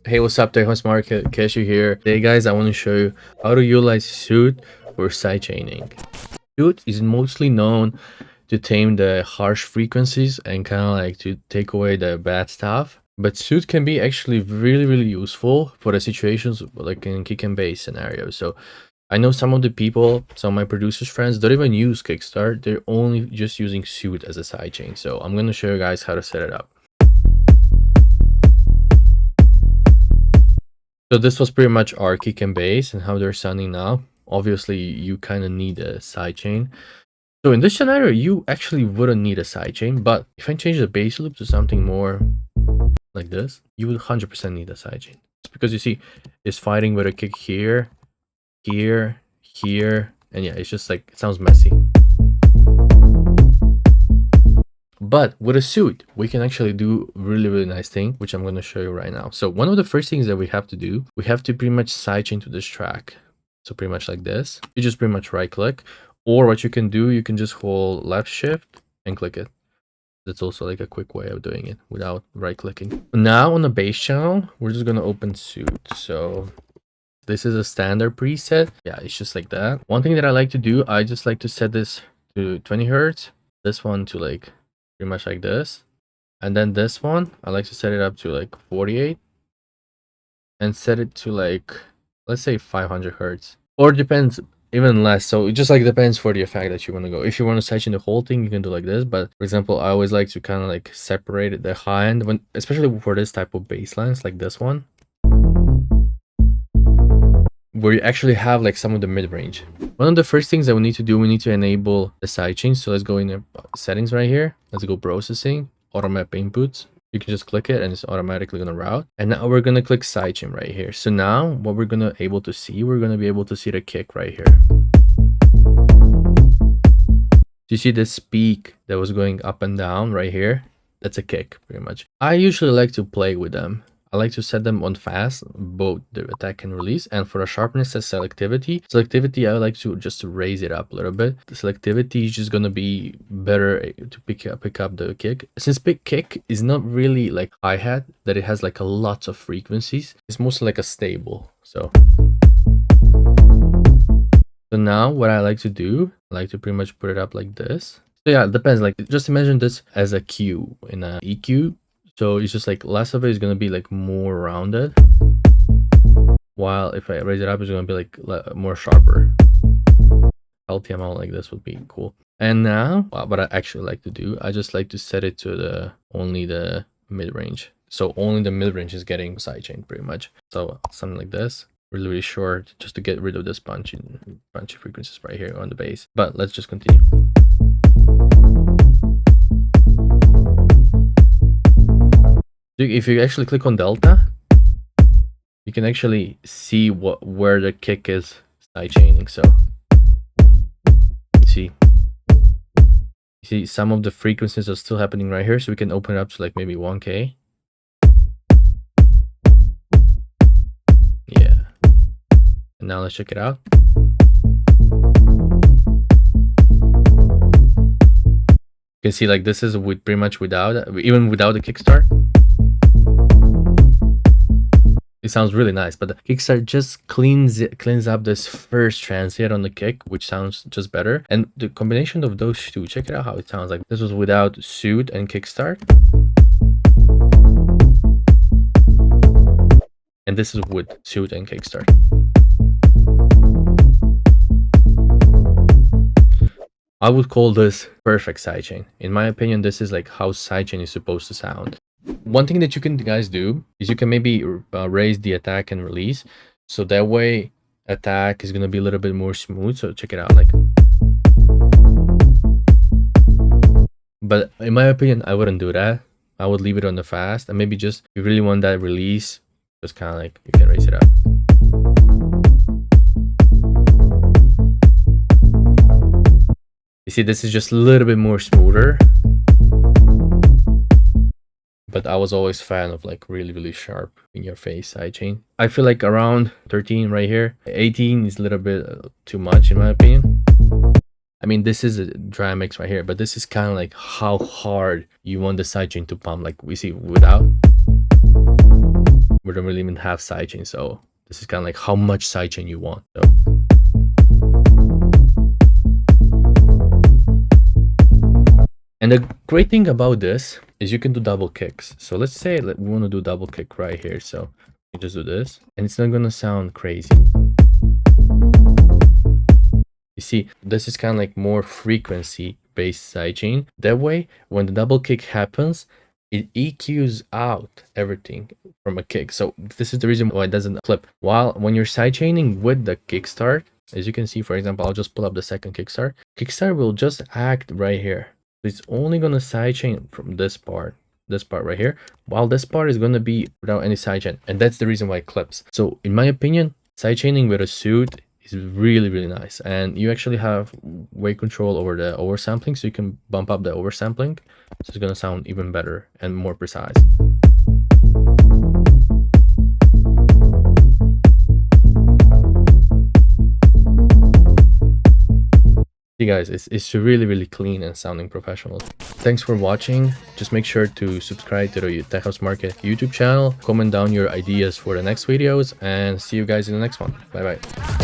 Hey, what's up, techhouse market? Cashew here. Today, guys, I want to show you how to utilize Soothe for sidechaining. Soothe is mostly known to tame the harsh frequencies and kind of like to take away the bad stuff. But Soothe can be actually really useful for the situations like in kick and bass scenarios. So I know some of the people, some of my producers friends don't even use Kickstart. They're only just using Soothe as a sidechain. So I'm going to show you guys how to set it up. So this was pretty much our kick and bass and how they're sounding now. Obviously, you kind of need a sidechain. So in this scenario, you actually wouldn't need a sidechain, but if I change the bass loop to something more like this, you would 100% need a sidechain. It's because you see, it's fighting with a kick here, here, here, and yeah, it's just like, it sounds messy. But with a Soothe, we can actually do really nice thing, which I'm going to show you right now. So one of the first things that we have to do, we have to pretty much sidechain to this track. So pretty much like this. You just pretty much right click, or what you can do, you can just hold left shift and click it. That's also like a quick way of doing it without right clicking. Now on the bass channel, we're just going to open Soothe. So this is a standard preset. Yeah, it's just like that. One thing that I like to do, I just like to set this to 20 hertz. This one to like pretty much like this, and then this one I like to set it up to like 48 and set it to like, let's say 500 hertz, or depends, even less. So it just like depends for the effect that you want to go. If you want to sidechain the whole thing, you can do like this, but for example, I always like to kind of like separate the high end, when especially for this type of bass lines like this one, where you actually have like some of the mid-range. One of the first things that we need to do, we need to enable the sidechain. So let's go in the settings right here. Let's go processing, automap inputs. You can just click it and it's automatically gonna route. And now we're gonna click sidechain right here. So now what we're gonna able to see, we're gonna be able to see the kick right here. You see this peak that was going up and down right here? That's a kick pretty much. I usually like to play with them. I like to set them on fast, both the attack and release. And for the sharpness and selectivity, I like to just raise it up a little bit. The selectivity is just gonna be better to pick up the kick. Since big kick is not really like hi-hat, that it has like a lot of frequencies. It's mostly like a stable. So now what I like to do, I like to pretty much put it up like this. So yeah, it depends. Like just imagine this as a Q in a EQ. So it's just like less of it is going to be like more rounded, while if I raise it up, it's going to be like more sharper. Healthy amount like this would be cool. And now what I actually like to do, I just like to set it to only the mid-range. So only the mid-range is getting sidechain pretty much. So something like this, really short, just to get rid of this punchy frequencies right here on the bass. But let's just continue. If you actually click on delta, you can actually see where the kick is sidechaining. So you see some of the frequencies are still happening right here. So we can open it up to like maybe 1K. Yeah. And now let's check it out. You can see like this is pretty much even without the kickstart. It sounds really nice, but the kickstart just cleans up this first transient on the kick, which sounds just better. And the combination of those two, check it out how it sounds like. This was without Soothe and kickstart, and this is with Soothe and kickstart. I would call this perfect sidechain. In my opinion, this is like how sidechain is supposed to sound. One thing that you can guys do is you can maybe raise the attack and release, so that way attack is going to be a little bit more smooth. So check it out, like, but in my opinion, I wouldn't do that. I would leave it on the fast, and maybe just if you really want that release, just kind of like you can raise it up. You see, this is just a little bit more smoother. But I was always a fan of like really sharp in your face sidechain. I feel like around 13 right here. 18 is a little bit too much in my opinion. I mean, this is a dry mix right here, but this is kind of like how hard you want the sidechain to pump. Like we see without. we don't really even have sidechain. So this is kind of like how much sidechain you want. So and the great thing about this is you can do double kicks. So let's say we want to do double kick right here. So you just do this and it's not going to sound crazy. You see, this is kind of like more frequency-based sidechain. That way, when the double kick happens, it EQs out everything from a kick. So this is the reason why it doesn't clip. While when you're sidechaining with the kickstart, as you can see, for example, I'll just pull up the second kickstart. Kickstart will just act right here. It's only going to sidechain from this part right here, while this part is going to be without any sidechain. And that's the reason why it clips. So in my opinion, sidechaining with a Soothe is really, really nice. And you actually have weight control over the oversampling. So you can bump up the oversampling. So it's going to sound even better and more precise. See guys, it's really, really clean and sounding professional. Thanks for watching. Just make sure to subscribe to the Tech House Market YouTube channel. Comment down your ideas for the next videos and see you guys in the next one. Bye bye.